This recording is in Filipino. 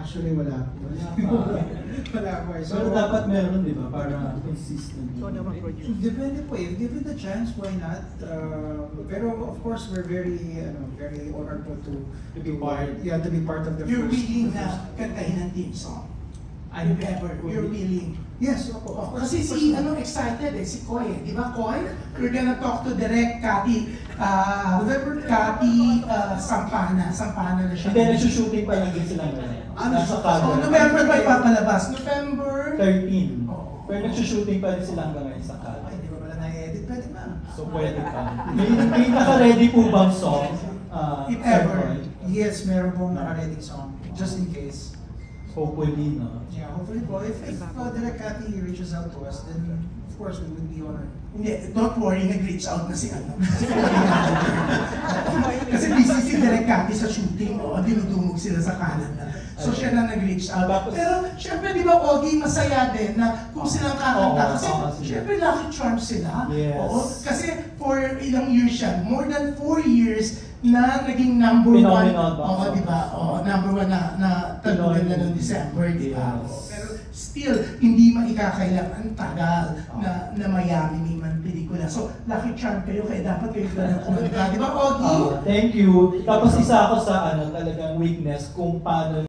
Actually, wala po. Wala po. So, dapat meron, di ba? Para consistent. Depende po. If given the chance, why not? Pero of course, we're very honored po to be part. Yeah, to be part of the You're first. willing na kantahin ng team song? If ever, you're willing. Yes, opo. Oh, kasi si excited si Koy, di ba Koy? We're gonna talk to Direk Cathy, Sampana na siya. Hindi, nagsushooting pa lang din sila ngayon. Nasa camera. November ba ipapalabas? November 13. Oh. Pero nagsushooting pa rin sila hanggang ngayon sa camera. Ay, hindi ko pala na-edit. Pwede ba? So pwede pa. May naka-ready po bang song? If ever. Yes, meron pong naka-ready song. Just in case. Hopefully, no? Yeah, hopefully po. If Direk Cathy reaches out to us, then of course we would be honored. Hindi, don't worry, nag-reach out na si ano. Kasi busy si Direk Cathy sa shooting, dinudumog sila sa Canada. So siya na nag-reach out. Pero syempre di ba, Ogie, masaya din na kung silang kakanta. Kasi syempre lucky charm sila. Yes. Oo, kasi for ilang years siya, more than 4 years na naging number 1. Oo, di ba? Oo, number 1 na talunan na noong December, di ba? Yes. Pero still, hindi maikakailang ang tagal na Miami may man pelikula. So, lucky charm kayo, kaya dapat kayo talagang kumanta. Di ba, Ogie? Thank you. Tapos isa ako sa talagang weakness kung paano